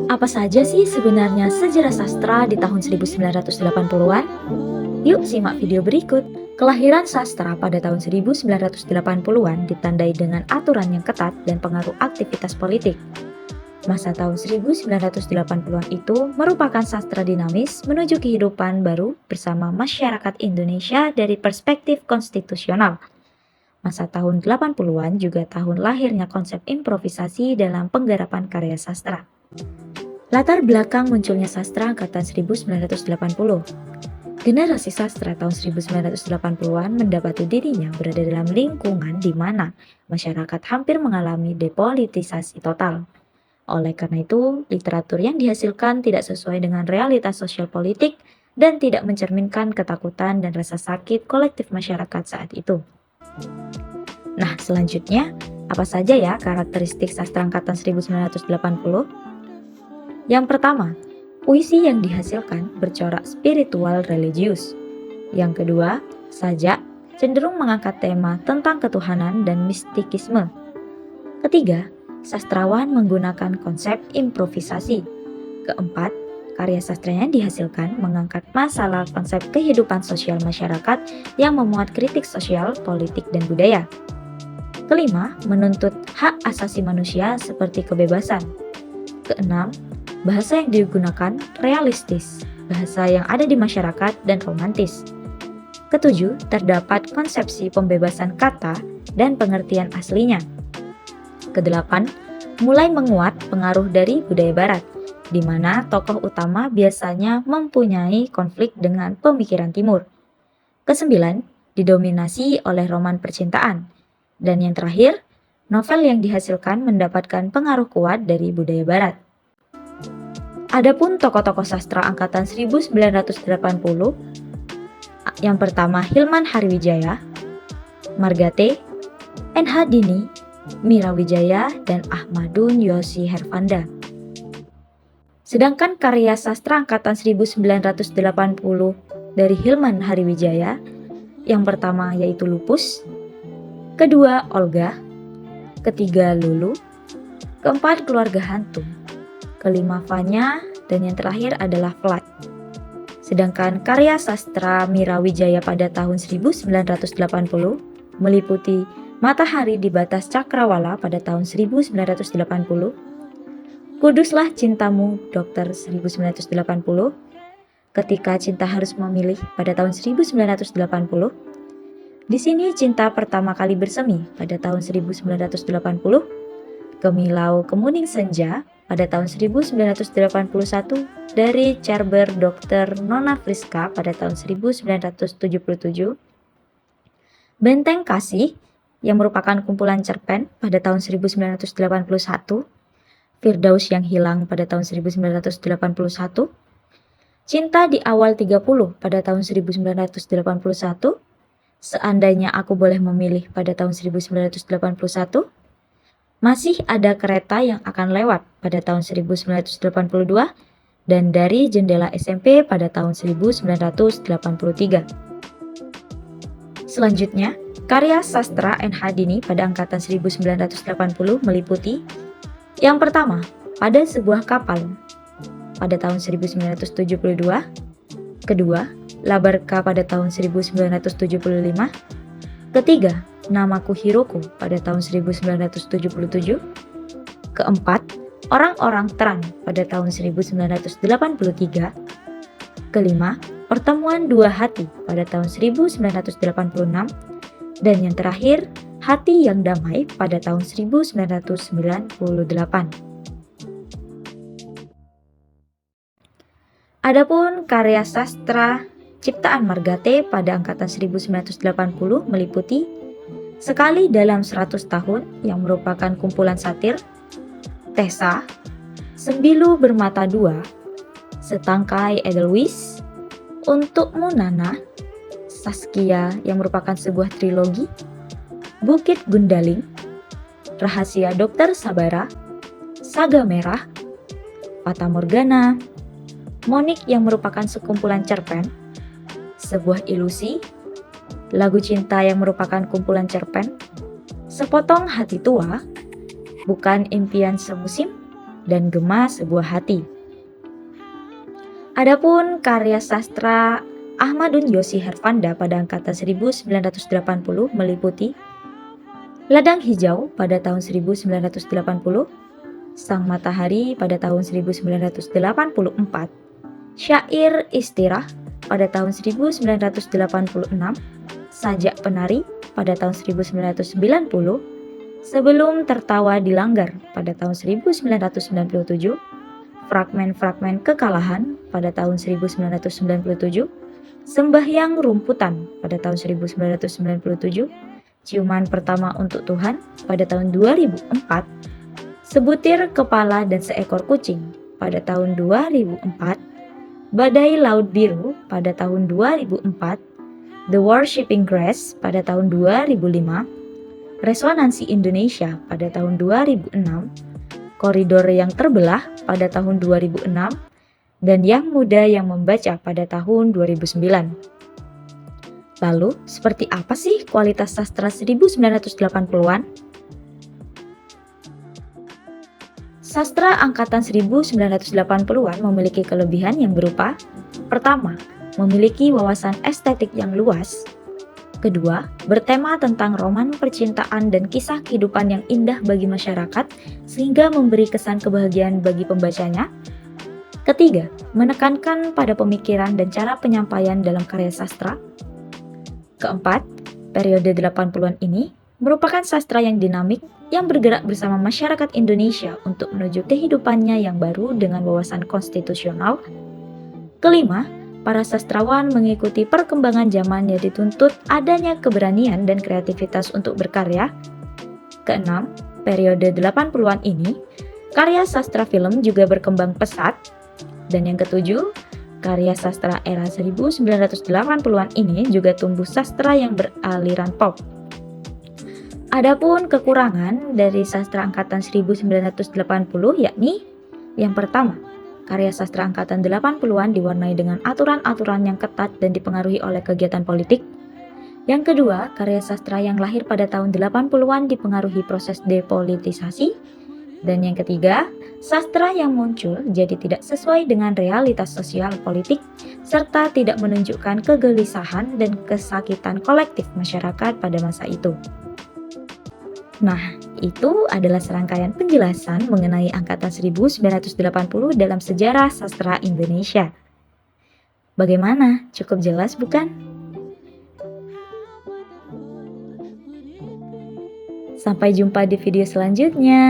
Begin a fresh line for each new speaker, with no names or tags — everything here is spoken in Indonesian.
Apa saja sih sebenarnya sejarah sastra di tahun 1980-an? Yuk simak video berikut. Kelahiran sastra pada tahun 1980-an ditandai dengan aturan yang ketat dan pengaruh aktivitas politik. Masa tahun 1980-an itu merupakan sastra dinamis menuju kehidupan baru bersama masyarakat Indonesia dari perspektif konstitusional. Masa tahun 80-an juga tahun lahirnya konsep improvisasi dalam penggarapan karya sastra. Latar belakang munculnya sastra angkatan 1980. Generasi sastra tahun 1980-an mendapati dirinya berada dalam lingkungan di mana masyarakat hampir mengalami depolitisasi total. Oleh karena itu, literatur yang dihasilkan tidak sesuai dengan realitas sosial politik dan tidak mencerminkan ketakutan dan rasa sakit kolektif masyarakat saat itu. Nah, selanjutnya, apa saja ya karakteristik sastra angkatan 1980? Yang pertama, puisi yang dihasilkan bercorak spiritual religius. Yang kedua, sajak cenderung mengangkat tema tentang ketuhanan dan mistikisme. Ketiga, sastrawan menggunakan konsep improvisasi. Keempat, karya sastra yang dihasilkan mengangkat masalah konsep kehidupan sosial masyarakat yang memuat kritik sosial, politik, dan budaya. Kelima, menuntut hak asasi manusia seperti kebebasan. Keenam, bahasa yang digunakan realistis, bahasa yang ada di masyarakat dan romantis. Ketujuh, terdapat konsepsi pembebasan kata dan pengertian aslinya. Kedelapan, mulai menguat pengaruh dari budaya barat, di mana tokoh utama biasanya mempunyai konflik dengan pemikiran timur. Kesembilan, didominasi oleh roman percintaan. Dan yang terakhir, novel yang dihasilkan mendapatkan pengaruh kuat dari budaya barat. Adapun tokoh-tokoh sastra angkatan 1980, yang pertama Hilman Hariwijaya, Margate, N.H. Dini, Mira Wijaya, dan Ahmadun Yosi Hervanda. Sedangkan karya sastra angkatan 1980 dari Hilman Hariwijaya, yang pertama yaitu Lupus, kedua Olga, ketiga Lulu, keempat Keluarga Hantu, kelima Fanya, dan yang terakhir adalah Flat. Sedangkan karya sastra Mira Wijaya pada tahun 1980 meliputi Matahari di Batas Cakrawala pada tahun 1980, Kuduslah Cintamu Dokter 1980, Ketika Cinta Harus Memilih pada tahun 1980, Di Sini Cinta Pertama Kali Bersemi pada tahun 1980, Gemilau Kemuning Senja pada tahun 1981 dari Cerber Dr. Nona Friska pada tahun 1977, Benteng Kasih yang merupakan kumpulan cerpen pada tahun 1981, Firdaus yang Hilang pada tahun 1981, Cinta di Awal 30 pada tahun 1981, Seandainya Aku Boleh Memilih pada tahun 1981, Masih Ada Kereta Yang Akan Lewat pada tahun 1982, dan Dari Jendela SMP pada tahun 1983. Selanjutnya, karya sastra N.H. Dini pada angkatan 1980 meliputi yang pertama, Pada Sebuah Kapal pada tahun 1972, kedua, Labarka pada tahun 1975, ketiga, Namaku Hiroko pada tahun 1977, keempat, Orang-Orang Terang pada tahun 1983, kelima, Pertemuan Dua Hati pada tahun 1986, dan yang terakhir, Hati Yang Damai pada tahun 1998. Adapun karya sastra ciptaan Margate pada angkatan 1980 meliputi Sekali Dalam 100 Tahun yang merupakan kumpulan satir, Tessa, Sembilu Bermata Dua, Setangkai Edelweiss, Untukmu Nana, Saskia yang merupakan sebuah trilogi, Bukit Gundaling, Rahasia Dokter Sabara, Saga Merah, Fata Morgana, Monik yang merupakan sekumpulan cerpen, Sebuah Ilusi, Lagu Cinta yang merupakan kumpulan cerpen, Sepotong Hati Tua, Bukan Impian Semusim, dan Gema Sebuah Hati. Adapun karya sastra Ahmadun Yosi Herfanda pada angkatan 1980 meliputi Ladang Hijau pada tahun 1980, Sang Matahari pada tahun 1984, Syair Istirah pada tahun 1986, Sajak Penari pada tahun 1990, Sebelum Tertawa Dilanggar pada tahun 1997, Fragmen-Fragmen Kekalahan pada tahun 1997, Sembahyang Rumputan pada tahun 1997, Ciuman Pertama Untuk Tuhan pada tahun 2004, Sebutir Kepala dan Seekor Kucing pada tahun 2004, Badai Laut Biru pada tahun 2004, The Worshipping Grass pada tahun 2005, Resonansi Indonesia pada tahun 2006, Koridor Yang Terbelah pada tahun 2006, dan Yang Muda Yang Membaca pada tahun 2009. Lalu, seperti apa sih kualitas sastra 1980-an? Sastra angkatan 1980-an memiliki kelebihan yang berupa: pertama, memiliki wawasan estetik yang luas. Kedua, bertema tentang roman percintaan dan kisah kehidupan yang indah bagi masyarakat sehingga memberi kesan kebahagiaan bagi pembacanya. Ketiga, menekankan pada pemikiran dan cara penyampaian dalam karya sastra. Keempat, periode 80-an ini merupakan sastra yang dinamik yang bergerak bersama masyarakat Indonesia untuk menuju kehidupannya yang baru dengan wawasan konstitusional. Kelima, para sastrawan mengikuti perkembangan zaman yang dituntut adanya keberanian dan kreativitas untuk berkarya. Keenam, periode 80-an ini, karya sastra film juga berkembang pesat. Dan yang ketujuh, karya sastra era 1980-an ini juga tumbuh sastra yang beraliran pop. Adapun kekurangan dari sastra angkatan 1980 yakni: yang pertama, karya sastra angkatan 80-an diwarnai dengan aturan-aturan yang ketat dan dipengaruhi oleh kegiatan politik. Yang kedua, karya sastra yang lahir pada tahun 80-an dipengaruhi proses depolitisasi. Dan yang ketiga, sastra yang muncul jadi tidak sesuai dengan realitas sosial politik serta tidak menunjukkan kegelisahan dan kesakitan kolektif masyarakat pada masa itu. Nah, itu adalah serangkaian penjelasan mengenai angkatan 1980 dalam sejarah sastra Indonesia. Bagaimana? Cukup jelas bukan? Sampai jumpa di video selanjutnya.